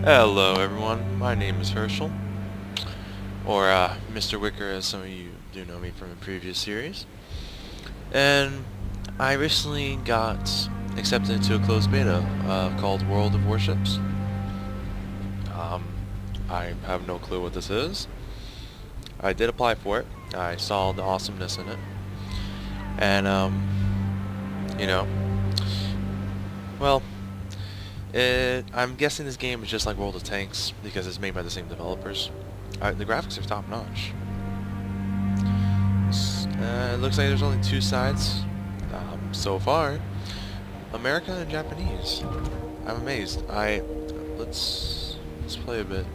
Hello everyone, my name is Hershall, or Mr. Wicker as some of you do know me from a previous series. And I recently got accepted into a closed beta called World of Warships. I have no clue what this is. I did apply for it. I saw the awesomeness in it. And, you know, well, I'm guessing this game is just like World of Tanks because it's made by the same developers. The graphics are top notch. It looks like there's only two sides so far: America and Japanese. I'm amazed. Let's play a bit.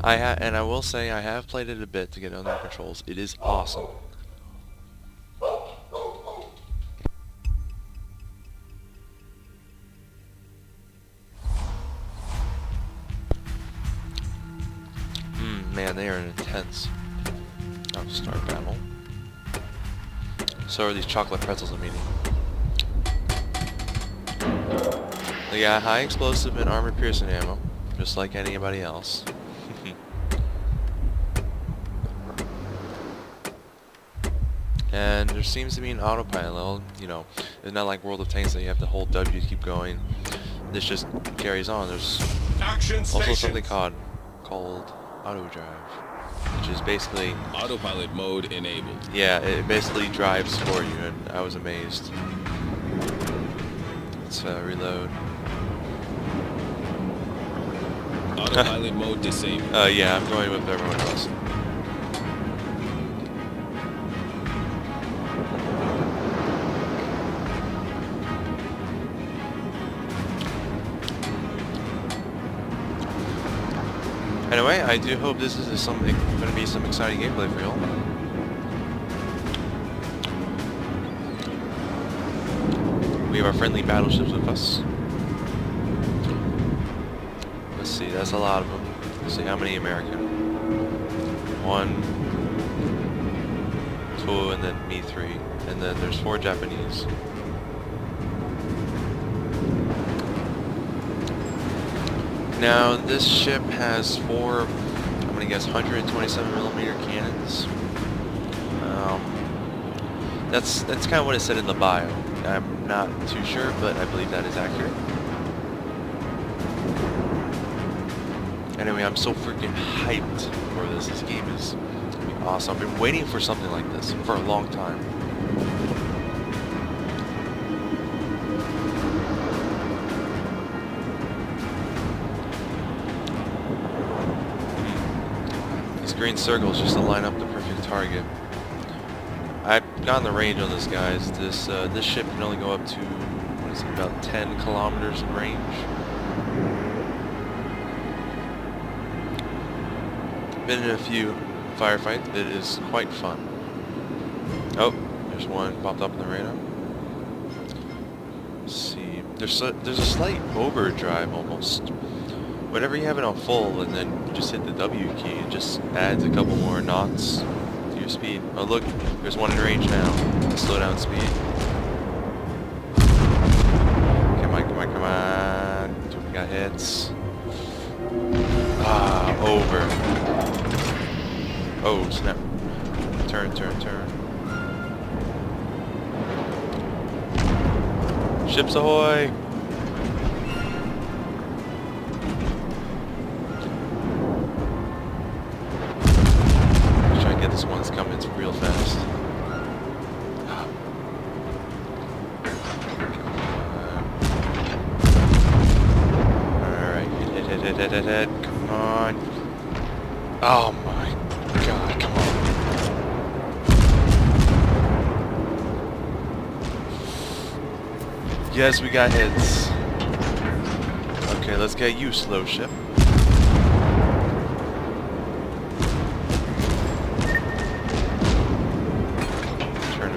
And I will say I have played it a bit to get under controls. It is awesome. Man, they are intense. I'll start battle. So are these chocolate pretzels I'm eating. They got high explosive and armor piercing ammo, just like anybody else. And there seems to be an autopilot level. You know, it's not like World of Tanks that you have to hold W to keep going. This just carries on. There's also something called auto drive, which is basically autopilot mode enabled. Yeah, it basically drives for you, and I was amazed. Let's reload. Autopilot mode disabled. Yeah, I'm going with everyone else. Anyway, I do hope this is going to be some exciting gameplay for y'all. We have our friendly battleships with us. Let's see, that's a lot of them. Let's see, how many American? 1, 2, and then me 3. And then there's 4 Japanese. Now, this ship has 4, I'm gonna guess, 127mm cannons. That's kind of what it said in the bio. I'm not too sure, but I believe that is accurate. Anyway, I'm so freaking hyped for this. This game is gonna be awesome. I've been waiting for something like this for a long time. Green circles just to line up the perfect target. I've gotten the range on this, guys. This ship can only go up to, what is it, about 10 kilometers in range. Been in a few firefights. It is quite fun. Oh, there's one popped up on the radar. Let's see. There's a slight overdrive almost. Whenever you have it on full and then you just hit the W key, it just adds a couple more knots to your speed. Oh look, there's one in range now. Slow down speed. Come on, come on, come on. We got hits. Ah, over. Oh, snap. Turn, turn, turn. Ships ahoy! This one's coming real fast. Alright, hit. Come on. Oh my god, come on. Yes, we got hits. Okay, let's get you, slow ship.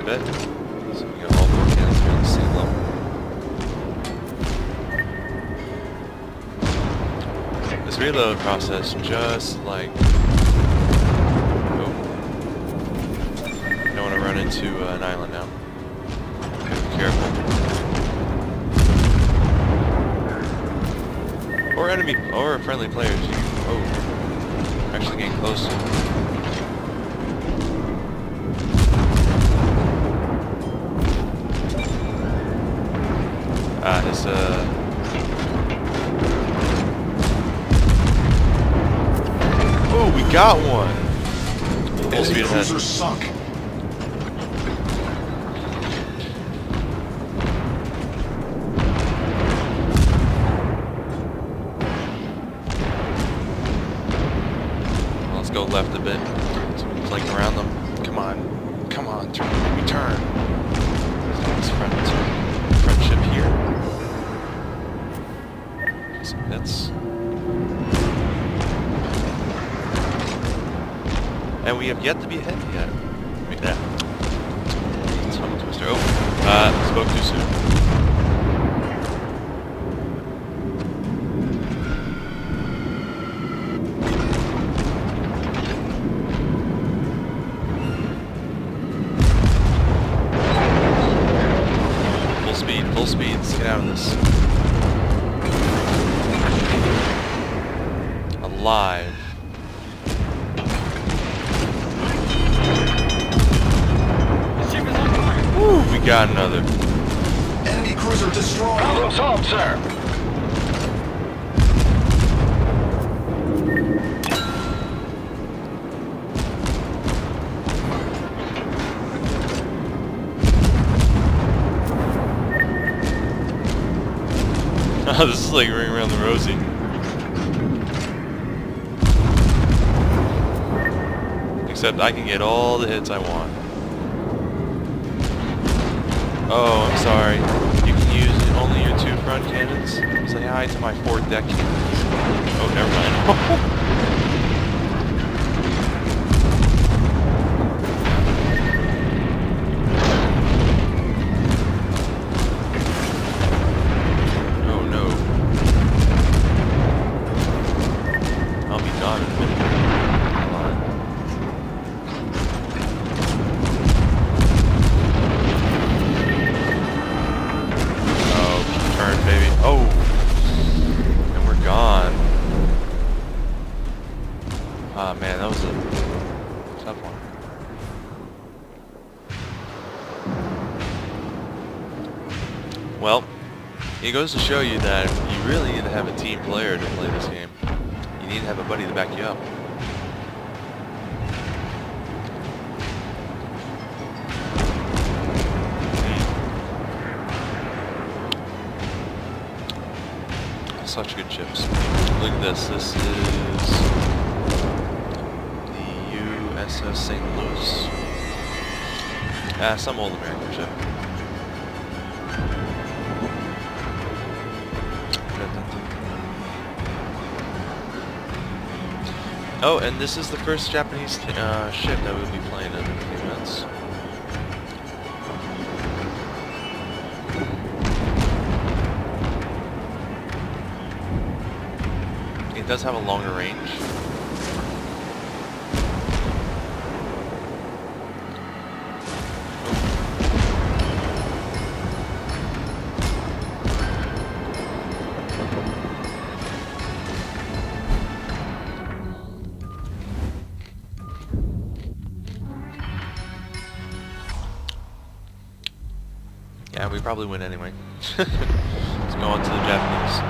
Bit. So we got all 4 cannons here on the same level. This reload process, just like... Oh. Don't want to run into an island now. Be careful. enemy or friendly players. Oh, actually getting close. His oh, we got one. Full speed ahead. Cruiser sunk. Let's go left a bit. So we flank around them. Come on. Come on, turn. Maybe turn. This friendship here. Some hits. And we have yet to be ahead yet. Look at that. Tongue twister. Oh, spoke too soon. Full speed, let's get out of this. Alive. Woo, we got another. Enemy cruiser destroyed. Problem solved, sir. Oh, this is like ring around the rosy. Except I can get all the hits I want. Oh, I'm sorry. You can use only your 2 front cannons? Say hi to my 4 deck cannons. Oh, never mind. Ah, man, that was a tough one. Well, it goes to show you that you really need to have a team player to play this game. You need to have a buddy to back you up. Such good chips. Look at this. This is the USS St. Louis. Some old American ship. Oh, and this is the first Japanese ship that we'll be playing in a few minutes. It does have a longer range. Yeah, we probably win anyway. Let's go on to the Japanese.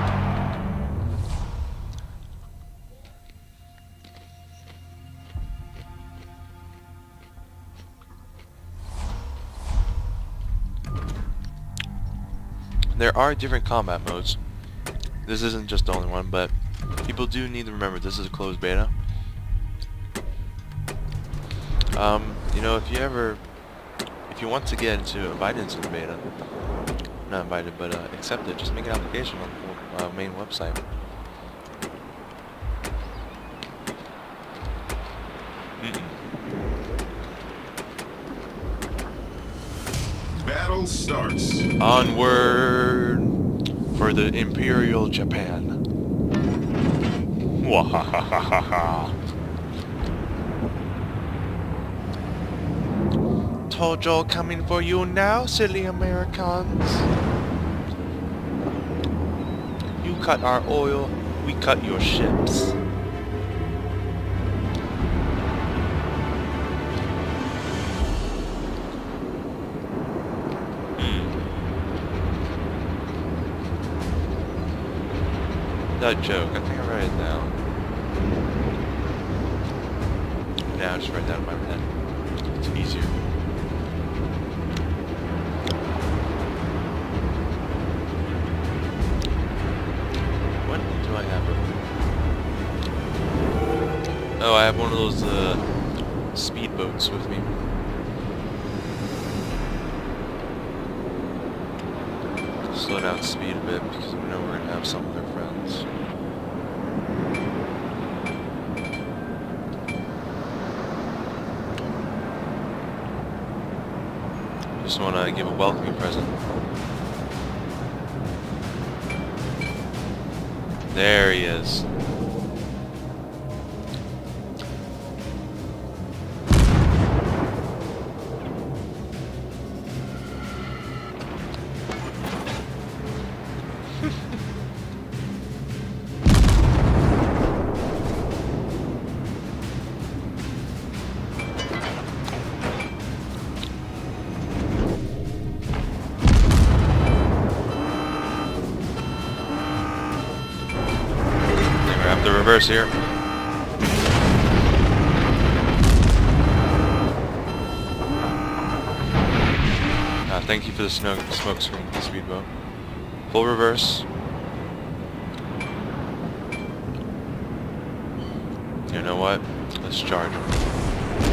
There are different combat modes. This isn't just the only one, but people do need to remember this is a closed beta. You know, if you want to get invited into the beta, not invited, but accepted, just make an application on the main website. Battle starts. Onward for the Imperial Japan. Wahahaha. Tojo coming for you now, silly Americans. You cut our oil, we cut your ships. That joke, I think I write it down. Now I just write that in my pen. It's easier. What do I have? Oh, I have one of those speedboats with me. Slow down speed a bit because we know we're gonna have some of their friends. Just want to give a welcoming present. There he is. The reverse here. Thank you for the smoke screen, the speedboat. Full reverse. You know what? Let's charge them.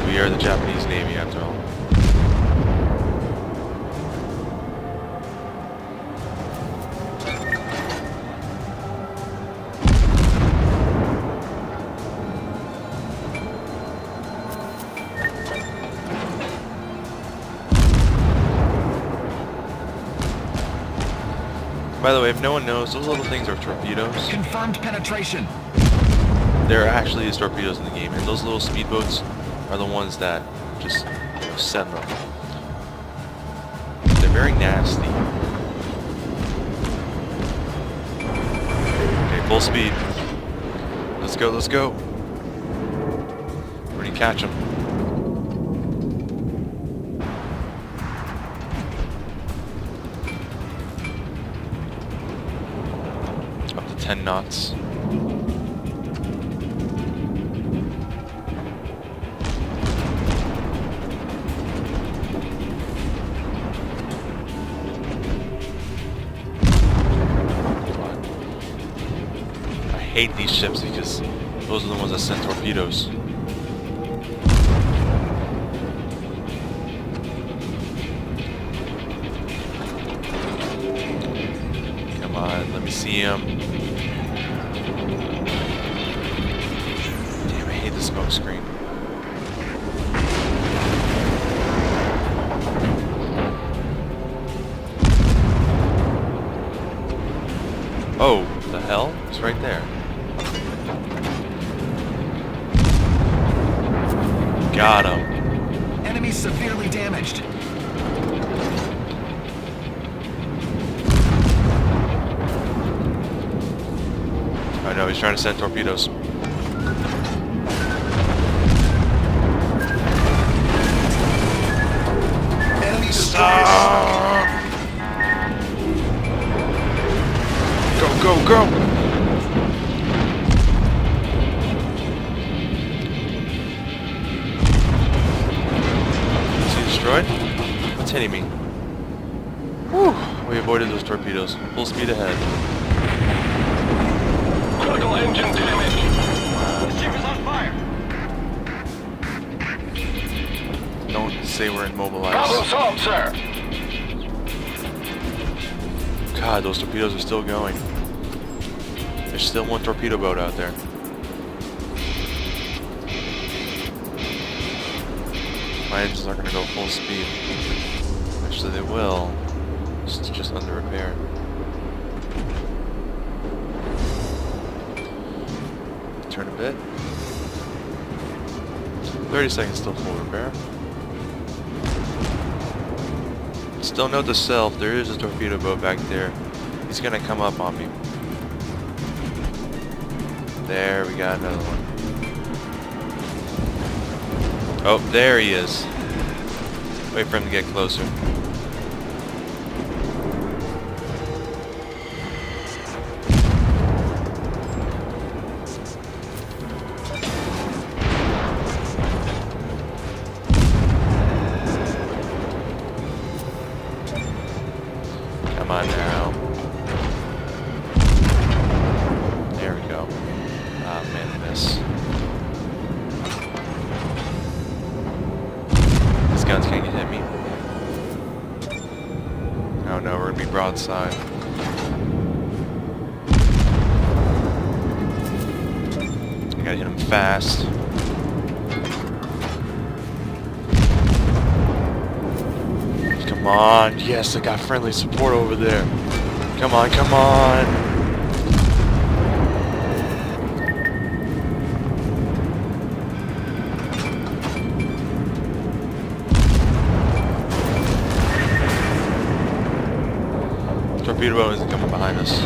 We are the Japanese Navy after all. By the way, if no one knows, those little things are torpedoes. Confirmed penetration. There actually is torpedoes in the game, and those little speedboats are the ones that just send them. They're very nasty. Okay, full speed. Let's go, let's go. Where do you catch them? Up to 10 knots. I hate these ships because those are the ones that send torpedoes. Come on, let me see him. Damn, I hate the smoke screen. Oh, what the hell? It's right there. Got him. Enemy severely damaged. I know, he's trying to send torpedoes. Enemy destroyed. Go, go, go! Is he destroyed? What's hitting me? Whew! We avoided those torpedoes. Full speed ahead. Critical engine damage. The ship is on fire. Don't say we're immobilized. Problem solved, sir. God, those torpedoes are still going. There's still one torpedo boat out there. My engines aren't going to go full speed. Actually, they will. It's just under repair. Turn a bit. 30 seconds till full repair. Still note to self, there is a torpedo boat back there. He's gonna come up on me. There, we got another one. Oh, there he is. Wait for him to get closer. Come on now. There we go. Ah, man, I miss. These guns can't hit me. Oh no, we're gonna be broadside. I gotta hit him fast. Come on. Yes, I got friendly support over there. Come on, come on. Torpedo boat isn't coming behind us.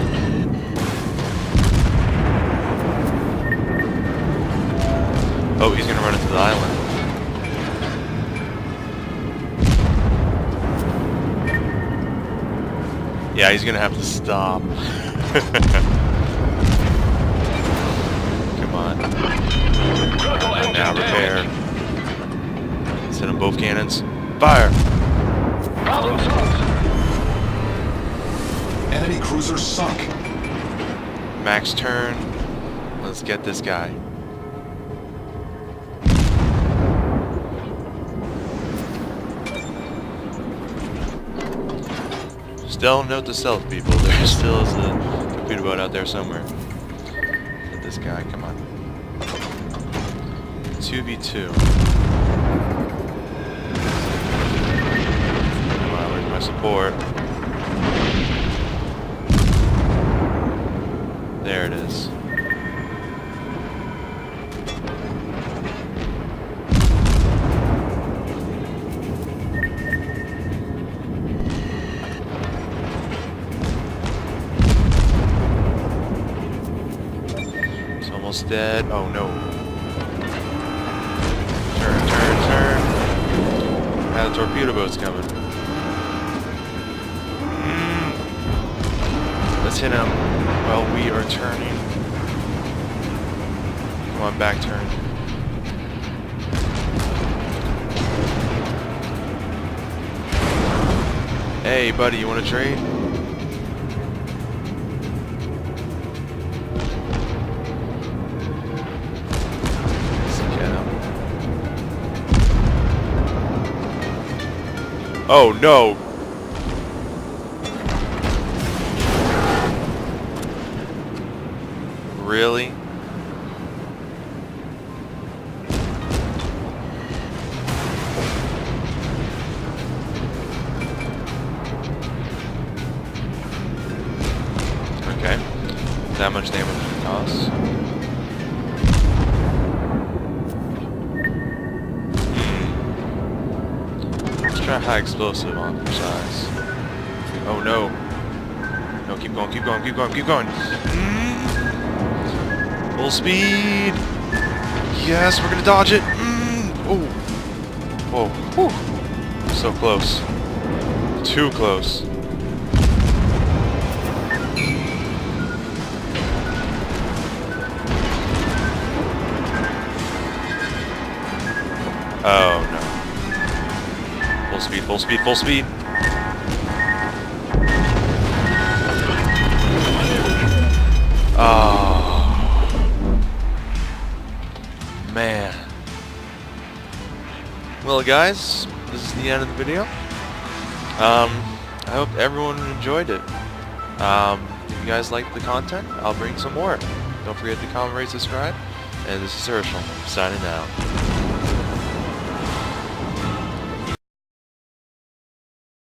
Oh, he's gonna run into the island. Yeah, he's gonna have to stop. Come on. Now repair. Let's hit him both cannons. Fire! Problem solved. Enemy cruiser sunk. Max turn. Let's get this guy. Still note to self, people. There still is a torpedo boat out there somewhere. Hit this guy, come on. 2v2. Come on, where's my support? There it is. Almost dead. Oh no. Turn, turn, turn. Now the torpedo boat's coming. Let's hit him while we are turning. Come on, back turn. Hey buddy, you wanna trade? Oh no! Really? Okay. That much damage it costs. Let's try high explosive on for size. Oh no. No, keep going, keep going, keep going, keep going. Full speed. Yes, we're gonna dodge it. Oh. Whoa. Whew. So close. Too close. Oh no. Full speed, full speed, full speed. Oh. Man. Well guys, this is the end of the video. I hope everyone enjoyed it. If you guys liked the content, I'll bring some more. Don't forget to comment, rate, subscribe. And this is Hershall, signing out.